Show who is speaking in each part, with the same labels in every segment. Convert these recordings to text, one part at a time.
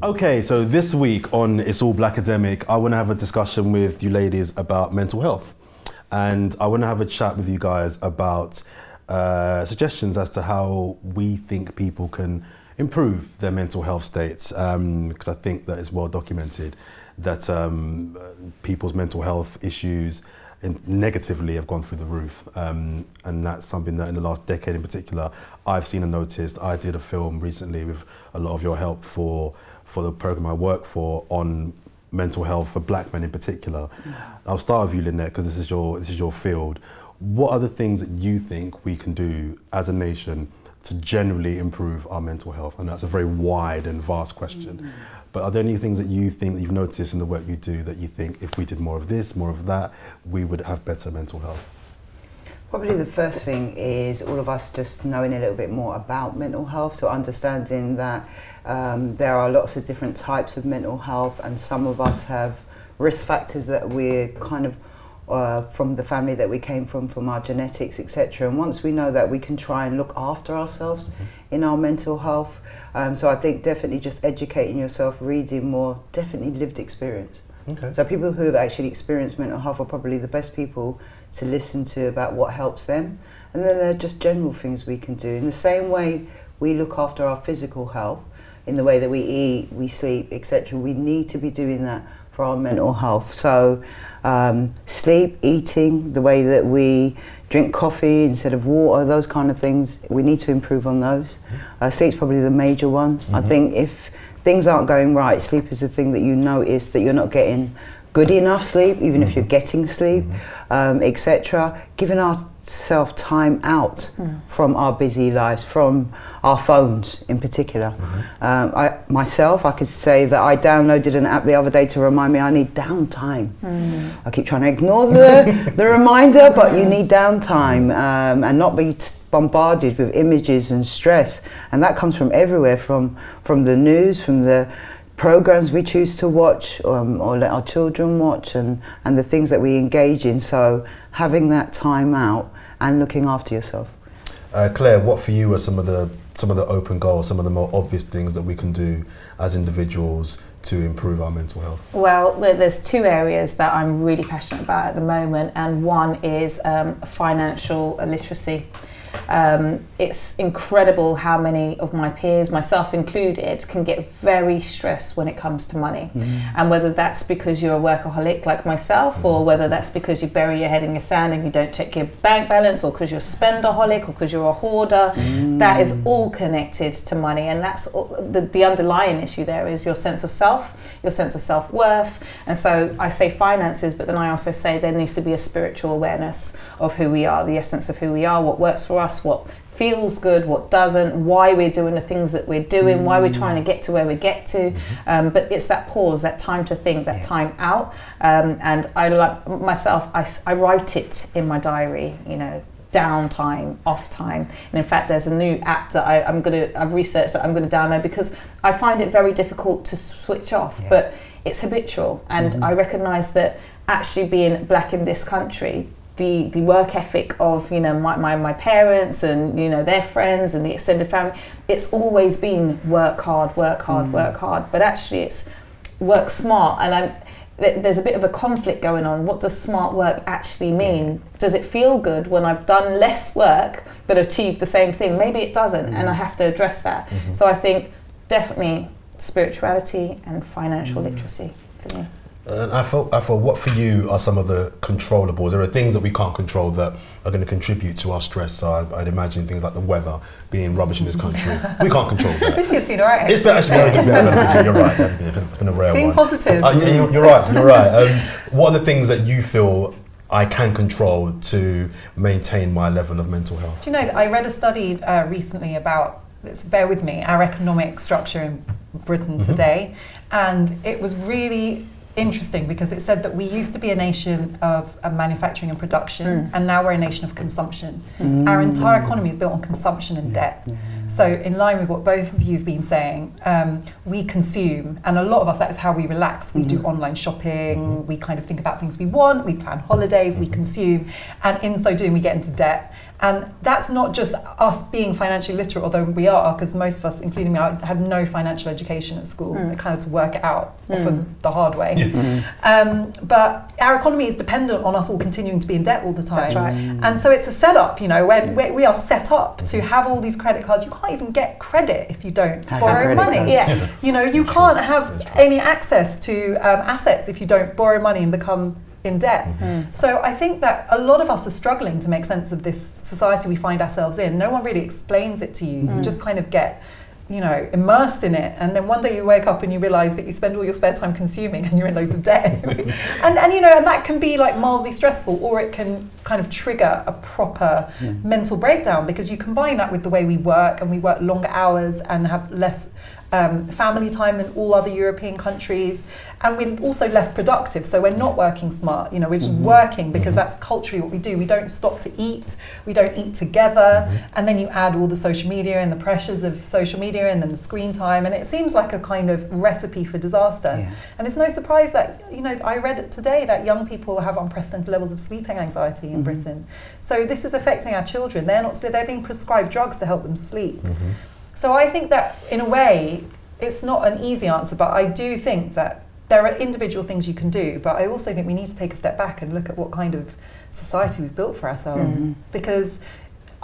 Speaker 1: Okay, so this week on It's All Blakademik, I want to have a discussion with you ladies about mental health. And I want to have a chat with you guys about suggestions as to how we think people can improve their mental health states. Because I think that it's well documented that people's mental health issues negatively have gone through the roof. And that's something that in the last decade in particular, I've seen and noticed. I did a film recently with a lot of your help for the program I work for on mental health for black men in particular. I'll start with you, Lynette, because this is your field. What are the things that you think we can do as a nation to generally improve our mental health? And that's a very wide and vast question. But are there any things that you think that you've noticed in the work you do that you think if we did more of this, more of that, we would have better mental health?
Speaker 2: Probably the first thing is all of us just knowing a little bit more about mental health, so understanding that there are lots of different types of mental health, and some of us have risk factors that we're kind of from the family that we came from our genetics, etc. And once we know that, we can try and look after ourselves in our mental health. So I think definitely just educating yourself, reading more, definitely lived experience.
Speaker 1: Okay.
Speaker 2: So people who have actually experienced mental health are probably the best people to listen to about what helps them. And then there are just general things we can do. In the same way we look after our physical health, in the way that we eat, we sleep, etc., we need to be doing that for our mental health. So sleep, eating, the way that we drink coffee instead of water, those kind of things, we need to improve on those. Sleep's probably the major one. I think if things aren't going right, sleep is the thing that you notice that you're not getting good enough sleep, even if you're getting sleep, etc. Giving ourselves time out from our busy lives, from our phones in particular. I could say that I downloaded an app the other day to remind me I need downtime. I keep trying to ignore the reminder, but you need downtime and not be bombarded with images and stress. And that comes from everywhere, from the news, from the programs we choose to watch or let our children watch, and the things that we engage in. So having that time out and looking after yourself.
Speaker 1: Claire, what for you are some of the open goals, some of the more obvious things that we can do as individuals to improve our mental health?
Speaker 3: Well, there's two areas that I'm really passionate about at the moment, and one is financial literacy. It's incredible how many of my peers, myself included, can get very stressed when it comes to money. And whether that's because you're a workaholic like myself, or whether that's because you bury your head in the sand and you don't check your bank balance, or because you're a spendaholic, or because you're a hoarder, that is all connected to money. And that's the underlying issue there is your sense of self, your sense of self-worth. And so I say finances, but then I also say there needs to be a spiritual awareness of who we are, the essence of who we are, what works for us, what feels good, what doesn't, why we're doing the things that we're doing, why we're trying to get to where we get to. But it's that pause, that time to think, that time out. And I like myself, I write it in my diary, down time, off time. And in fact, there's a new app that I've researched that I'm going to download, because I find it very difficult to switch off, but it's habitual. And I recognise that actually being black in this country, the work ethic of my parents and their friends and the extended family, it's always been work hard, but actually it's work smart. And there's a bit of a conflict going on. What does smart work actually mean? Does it feel good when I've done less work but achieved the same thing? Maybe it doesn't, and I have to address that. So I think definitely spirituality and financial literacy for me.
Speaker 1: And I thought, what for you are some of the controllables? There are things that we can't control that are going to contribute to our stress. So I'd imagine things like the weather being rubbish in this country. We can't control that.
Speaker 4: This year's been alright.
Speaker 1: It's been actually you're right. It's been a rare
Speaker 4: being
Speaker 1: one.
Speaker 4: Positive.
Speaker 1: You're right. What are the things that you feel I can control to maintain my level of mental health?
Speaker 4: Do you know that I read a study recently about, bear with me, our economic structure in Britain today, and it was really interesting because it said that we used to be a nation of manufacturing and production, and now we're a nation of consumption. Our entire economy is built on consumption and debt. So in line with what both of you have been saying, we consume, and a lot of us, that is how we relax. We do online shopping, we kind of think about things we want, we plan holidays, we consume, and in so doing we get into debt. And that's not just us being financially literate, although we are, because most of us, including me, I had no financial education at school, kind of to work it out, often the hard way. But our economy is dependent on us all continuing to be in debt all the time.
Speaker 3: That's right.
Speaker 4: And so it's a setup, you know, where we are set up to have all these credit cards. You can't even get credit if you don't borrow money. You know, you can't have any access to assets if you don't borrow money and become in debt. So I think that a lot of us are struggling to make sense of this society we find ourselves in. No one really explains it to you. You just kind of get, you know, immersed in it, and then one day you wake up and you realise that you spend all your spare time consuming and you're in loads of debt. and you know, and that can be like mildly stressful, or it can kind of trigger a proper mental breakdown, because you combine that with the way we work, and we work longer hours and have less family time than all other European countries, and we're also less productive, so we're not working smart, you know, we're just working because that's culturally what we do. We don't stop to eat, we don't eat together, and then you add all the social media and the pressures of social media and then the screen time, and it seems like a kind of recipe for disaster. And it's no surprise that, you know, I read today that young people have unprecedented levels of sleeping anxiety in Britain. So this is affecting our children. They're being prescribed drugs to help them sleep. So I think that in a way, it's not an easy answer, but I do think that there are individual things you can do, but I also think we need to take a step back and look at what kind of society we've built for ourselves, because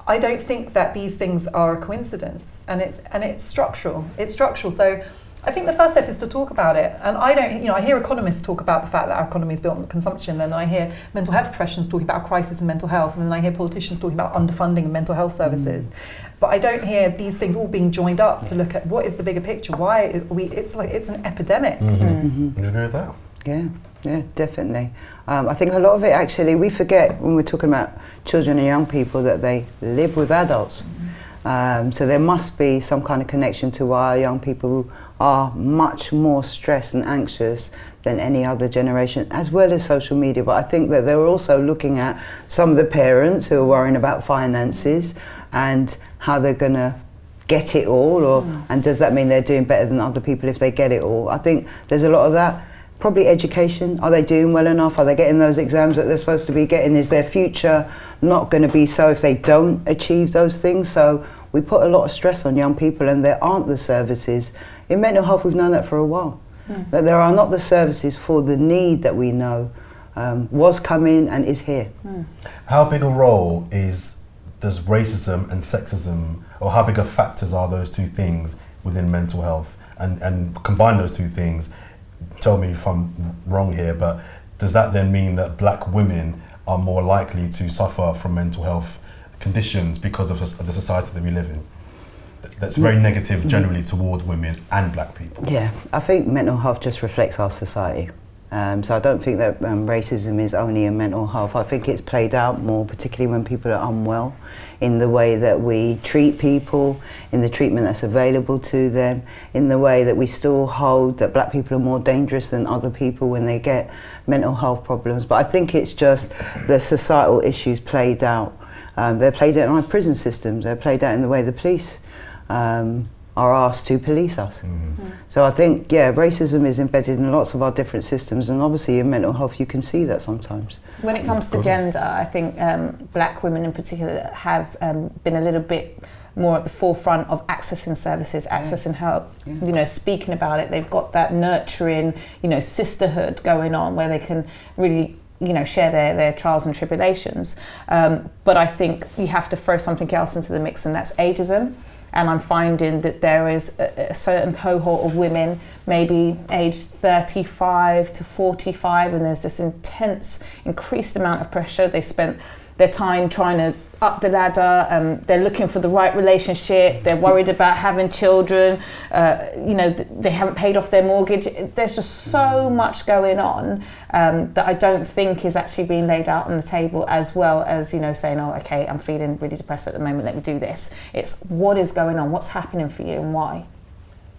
Speaker 4: I don't think that these things are a coincidence, and it's structural. It's structural. So I think the first step is to talk about it. And I hear economists talk about the fact that our economy is built on consumption, and I hear mental health professionals talking about a crisis in mental health, and then I hear politicians talking about underfunding of mental health services. But I don't hear these things all being joined up to look at what is the bigger picture. Why it's an epidemic.
Speaker 1: Would you agree with that?
Speaker 2: Yeah, definitely. I think a lot of it, actually, we forget when we're talking about children and young people that they live with adults. So there must be some kind of connection to why young people are much more stressed and anxious than any other generation, as well as social media. But I think that they're also looking at some of the parents who are worrying about finances and how they're going to get it all, and does that mean they're doing better than other people if they get it all? I think there's a lot of that. Probably education. Are they doing well enough? Are they getting those exams that they're supposed to be getting? Is their future not going to be so if they don't achieve those things? So we put a lot of stress on young people, and there aren't the services. In mental health, we've known that for a while, that there are not the services for the need that we know was coming and is here.
Speaker 1: How big a role does racism and sexism, or how big of factors are those two things within mental health? And combine those two things, tell me if I'm wrong here, but does that then mean that black women are more likely to suffer from mental health conditions because of the society that we live in? That's very negative generally towards women and black people.
Speaker 2: Yeah, I think mental health just reflects our society. So I don't think that racism is only in mental health. I think it's played out more, particularly when people are unwell, in the way that we treat people, in the treatment that's available to them, in the way that we still hold that black people are more dangerous than other people when they get mental health problems. But I think it's just the societal issues played out. They're played out in our prison systems, they're played out in the way the police are asked to police us. So I think, racism is embedded in lots of our different systems, and obviously in mental health you can see that sometimes.
Speaker 3: When it comes to gender, I think black women in particular have been a little bit more at the forefront of accessing services, accessing help, you know, speaking about it. They've got that nurturing, you know, sisterhood going on where they can really, you know, share their trials and tribulations. But I think you have to throw something else into the mix, and that's ageism. And I'm finding that there is a certain cohort of women, maybe aged 35 to 45, and there's this increased amount of pressure. They spent their time trying to up the ladder, they're looking for the right relationship, they're worried about having children, you know, they haven't paid off their mortgage. There's just so much going on that I don't think is actually being laid out on the table, as well as, you know, saying, oh, okay, I'm feeling really depressed at the moment, let me do this. It's what is going on, what's happening for you and why.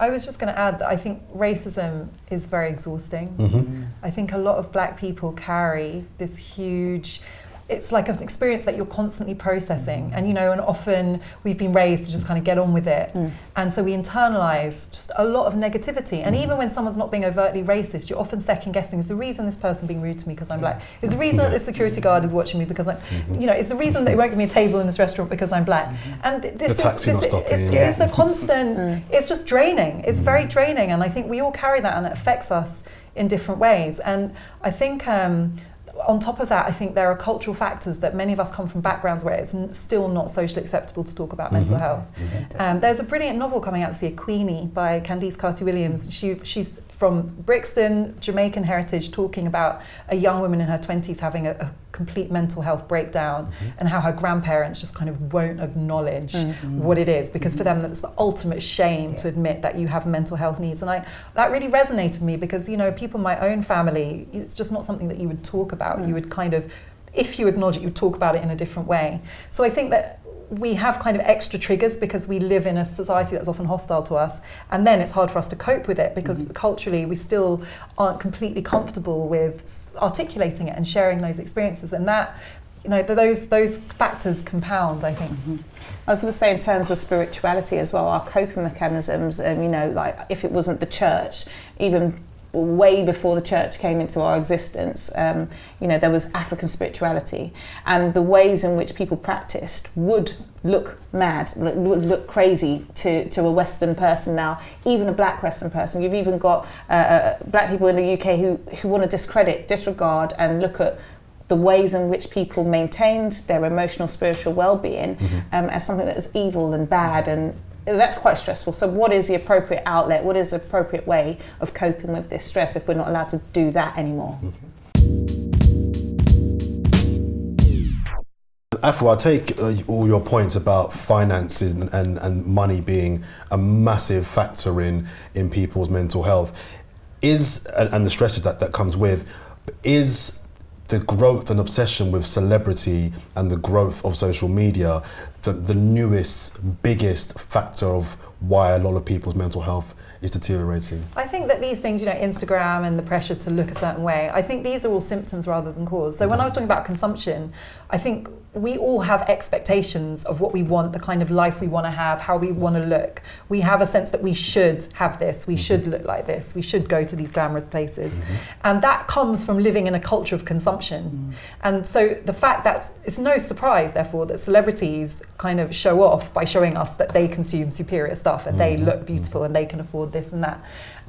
Speaker 4: I was just going to add that I think racism is very exhausting. I think a lot of black people carry this huge, it's like an experience that you're constantly processing, and and often we've been raised to just kind of get on with it, and so we internalize just a lot of negativity. And even when someone's not being overtly racist, you're often second guessing, is the reason this person being rude to me because I'm black? Is the reason that this security guard is watching me because I'm, is the reason that he won't give me a table in this restaurant because I'm black? And this it's a constant, it's just draining. It's very draining, and I think we all carry that, and it affects us in different ways. And I think on top of that, I think there are cultural factors that many of us come from backgrounds where it's still not socially acceptable to talk about mental health. There's a brilliant novel coming out this year, Queenie, by Candice Carty-Williams. She's from Brixton, Jamaican heritage, talking about a young woman in her 20s having a complete mental health breakdown, and how her grandparents just kind of won't acknowledge what it is, because for them that's the ultimate shame to admit that you have mental health needs. And that really resonated with me, because people in my own family, it's just not something that you would talk about. You would kind of, if you acknowledge it, you would talk about it in a different way. So I think that we have kind of extra triggers because we live in a society that's often hostile to us, and then it's hard for us to cope with it because culturally we still aren't completely comfortable with articulating it and sharing those experiences, and that those factors compound, I think.
Speaker 3: I was going to say, in terms of spirituality as well, our coping mechanisms, like if it wasn't the church, even way before the church came into our existence, there was African spirituality, and the ways in which people practiced would look mad, would look crazy to a Western person now, even a black Western person. You've even got black people in the UK who want to disregard and look at the ways in which people maintained their emotional, spiritual well-being as something that was evil and bad, and that's quite stressful. So what is the appropriate outlet? What is the appropriate way of coping with this stress if we're not allowed to do that anymore?
Speaker 1: Afua, I take all your points about financing and money being a massive factor in people's mental health. And the stresses that comes with, is the growth and obsession with celebrity and the growth of social media the newest, biggest factor of why a lot of people's mental health is deteriorating?
Speaker 4: I think that these things, Instagram and the pressure to look a certain way, I think these are all symptoms rather than cause. So when I was talking about consumption, I think we all have expectations of what we want, the kind of life we want to have, how we want to look. We have a sense that we should have this, we should look like this, we should go to these glamorous places. And that comes from living in a culture of consumption. And so the fact that it's no surprise, therefore, that celebrities kind of show off by showing us that they consume superior stuff and they look beautiful and they can afford this and that.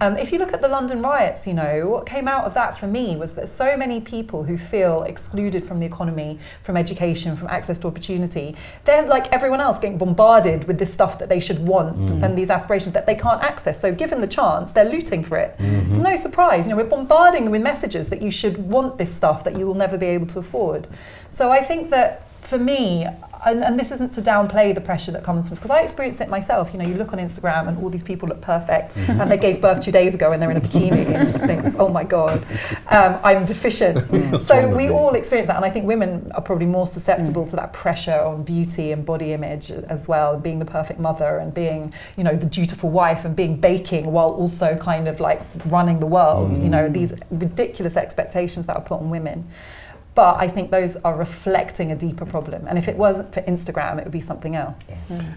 Speaker 4: If you look at the London riots, what came out of that for me was that so many people who feel excluded from the economy, from education, from access to opportunity, they're like everyone else getting bombarded with this stuff that they should want and these aspirations that they can't access. So given the chance, they're looting for it. It's no surprise, we're bombarding them with messages that you should want this stuff that you will never be able to afford. So I think that for me, and this isn't to downplay the pressure that comes from, because I experience it myself. You look on Instagram and all these people look perfect, and they gave birth 2 days ago and they're in a bikini, and you just think, oh my God, I'm deficient. So we all experience that, and I think women are probably more susceptible to that pressure on beauty and body image as well, being the perfect mother and being, the dutiful wife and being baking while also kind of like running the world. These ridiculous expectations that are put on women. But I think those are reflecting a deeper problem. And if it wasn't for Instagram, it would be something else.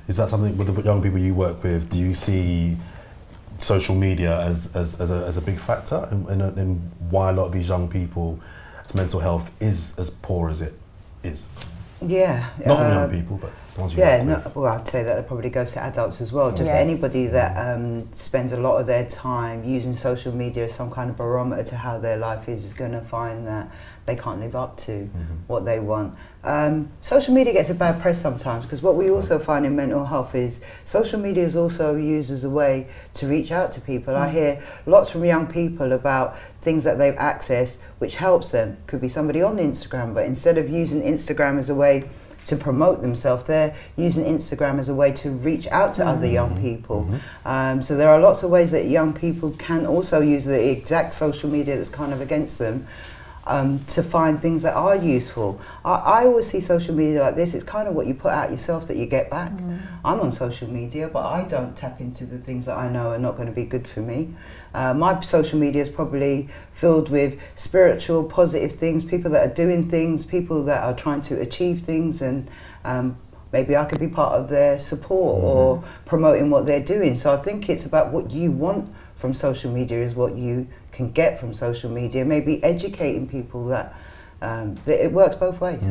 Speaker 1: Is that something with the young people you work with? Do you see social media as a big factor in why a lot of these young people's mental health is as poor as it is?
Speaker 2: Yeah.
Speaker 1: Not from young people, but the ones you work with.
Speaker 2: Well, I'd say that it probably goes to adults as well. Just anybody that spends a lot of their time using social media as some kind of barometer to how their life is going to find that they can't live up to what they want. Social media gets a bad press sometimes, because what we also find in mental health is social media is also used as a way to reach out to people. I hear lots from young people about things that they've accessed which helps them. Could be somebody on Instagram, but instead of using Instagram as a way to promote themselves, they're using Instagram as a way to reach out to other young people. So there are lots of ways that young people can also use the exact social media that's kind of against them. to find things that are useful. I always see social media like this. It's kind of what you put out yourself that you get back. I'm on social media, but I don't tap into the things that I know are not going to be good for me. My social media is probably filled with spiritual, positive things, people that are doing things, people that are trying to achieve things, and maybe I could be part of their support or promoting what they're doing. So I think it's about what you want from social media is what you can get from social media, maybe educating people that it works both ways.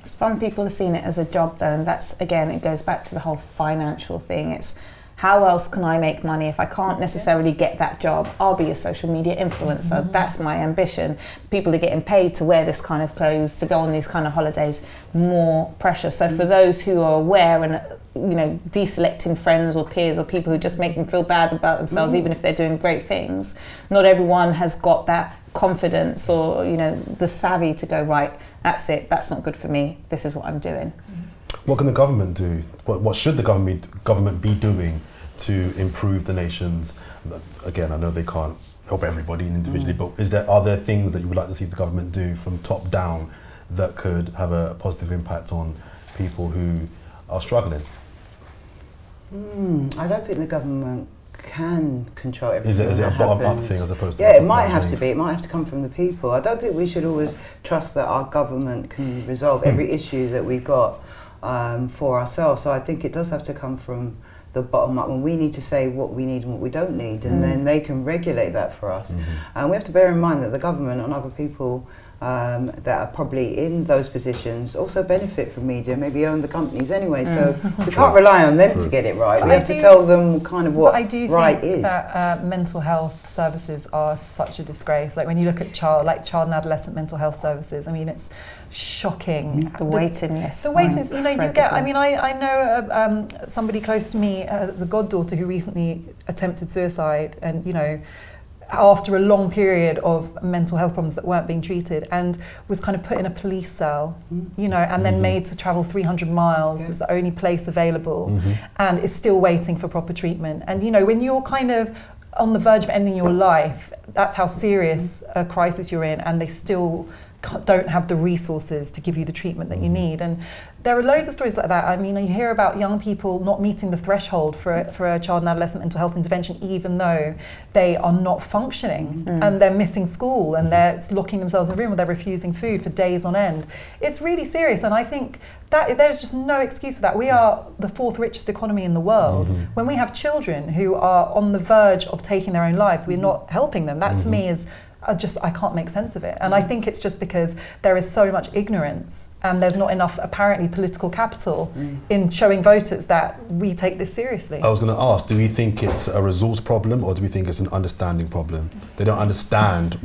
Speaker 3: Some people are seeing it as a job though, and that's, again, it goes back to the whole financial thing. It's how else can I make money? If I can't necessarily get that job, I'll be a social media influencer. That's my ambition. People are getting paid to wear this kind of clothes, to go on these kind of holidays, more pressure. So for those who are aware and, you know, deselecting friends or peers or people who just make them feel bad about themselves, even if they're doing great things, not everyone has got that confidence or, you know, the savvy to go, right, that's it, that's not good for me, this is what I'm doing.
Speaker 1: What can the government do? What should the government be doing to improve the nations? Again, I know they can't help everybody individually, but are there things that you would like to see the government do from top down that could have a positive impact on people who are struggling?
Speaker 2: I don't think the government can control everything.
Speaker 1: Is it a bottom-up thing as opposed to?
Speaker 2: Yeah, it might have to be. It might have to come from the people. I don't think we should always trust that our government can resolve every issue that we've got for ourselves. So I think it does have to come from the bottom up, and we need to say what we need and what we don't need, and then they can regulate that for us. And we have to bear in mind that the government and other people that are probably in those positions also benefit from media, maybe own the companies anyway, so we can't rely on them to get it right. We have to tell them kind of what right is.
Speaker 4: I do think that mental health services are such a disgrace. Like when you look at child and adolescent mental health services, I mean, it's shocking.
Speaker 3: The waiting list.
Speaker 4: The waiting list, you know, you get, I mean, I know somebody close to me as a goddaughter who recently attempted suicide, and, you know, after a long period of mental health problems that weren't being treated, and was kind of put in a police cell, you know, and then made to travel 300 miles, was the only place available, and is still waiting for proper treatment. And, you know, when you're kind of on the verge of ending your life, that's how serious a crisis you're in, and they still don't have the resources to give you the treatment that you need. And there are loads of stories like that. I mean, you hear about young people not meeting the threshold for a child and adolescent mental health intervention, even though they are not functioning and they're missing school and they're locking themselves in a room or they're refusing food for days on end. It's really serious, and I think that there's just no excuse for that. We are the 4th richest economy in the world. When we have children who are on the verge of taking their own lives, we're not helping them. That to me is I can't make sense of it. And I think it's just because there is so much ignorance and there's not enough apparently political capital in showing voters that we take this seriously.
Speaker 1: I was going to ask, do we think it's a resource problem or do we think it's an understanding problem? They don't understand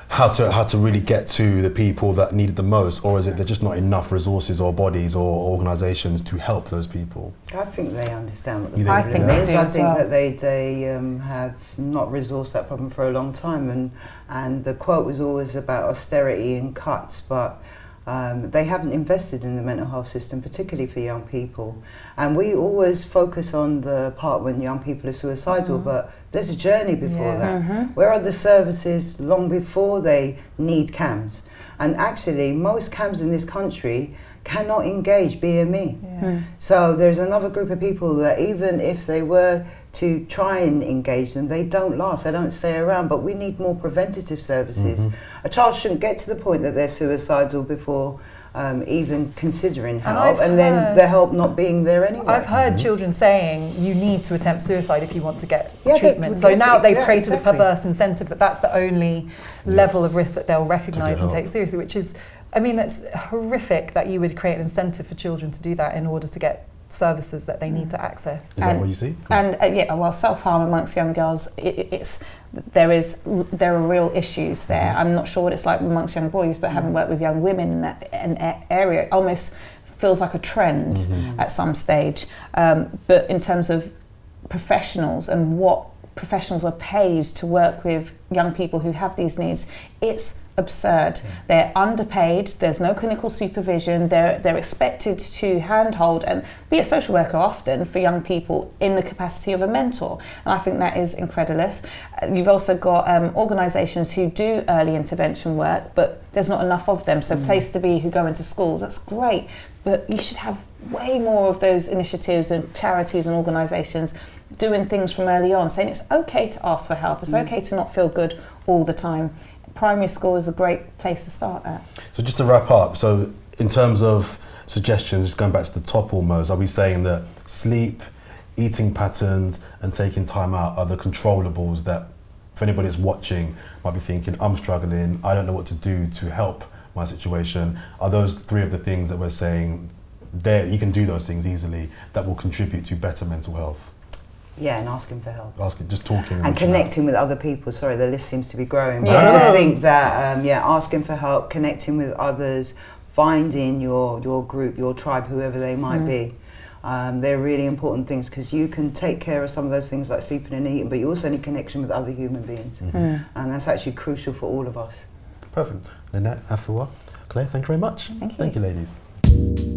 Speaker 1: how to really get to the people that need it the most, or is it there's just not enough resources or bodies or organisations to help those people?
Speaker 2: I think they understand what the problem is. I think that they have not resourced that problem for a long time, and the quote was always about austerity and cuts, but they haven't invested in the mental health system, particularly for young people. And we always focus on the part when young people are suicidal, but there's a journey before that. Where are the services long before they need CAMs? And actually, most CAMs in this country cannot engage BME. So there's another group of people that even if they were to try and engage them, they don't last, they don't stay around. But we need more preventative services. A child shouldn't get to the point that they're suicidal before even considering help, and then the help not being there anyway.
Speaker 4: I've heard children saying you need to attempt suicide if you want to get treatment. So now they've created a perverse incentive that that's the only level of risk that they'll recognise and take seriously, which is, I mean, it's horrific that you would create an incentive for children to do that in order to get services that they need to access.
Speaker 1: Is that what you see?
Speaker 3: And well, self-harm amongst young girls, there are real issues there. I'm not sure what it's like amongst young boys, but having worked with young women in that area, it almost feels like a trend at some stage. But in terms of professionals and what professionals are paid to work with young people who have these needs, it's absurd. They're underpaid, there's no clinical supervision, they're expected to handhold and be a social worker often for young people in the capacity of a mentor. And I think that is incredulous. You've also got organisations who do early intervention work, but there's not enough of them. So Place to Be, who go into schools, that's great, but you should have way more of those initiatives and charities and organisations doing things from early on, saying it's okay to ask for help, it's okay to not feel good all the time. Primary school is a great place to start at.
Speaker 1: So just to wrap up, so in terms of suggestions, just going back to the top almost, are we saying that sleep, eating patterns and taking time out are the controllables that, if anybody that's watching might be thinking, I'm struggling, I don't know what to do to help my situation, are those three of the things that we're saying there, you can do those things easily, that will contribute to better mental health?
Speaker 2: Yeah, and asking for help.
Speaker 1: Just talking.
Speaker 2: And connecting with other people. Sorry, the list seems to be growing. But I just think that, asking for help, connecting with others, finding your group, your tribe, whoever they might be. They're really important things, because you can take care of some of those things like sleeping and eating, but you also need connection with other human beings. And that's actually crucial for all of us.
Speaker 1: Perfect. Lynette, Afua, Claire, thank you very much.
Speaker 3: Thank you.
Speaker 1: Thank you, ladies.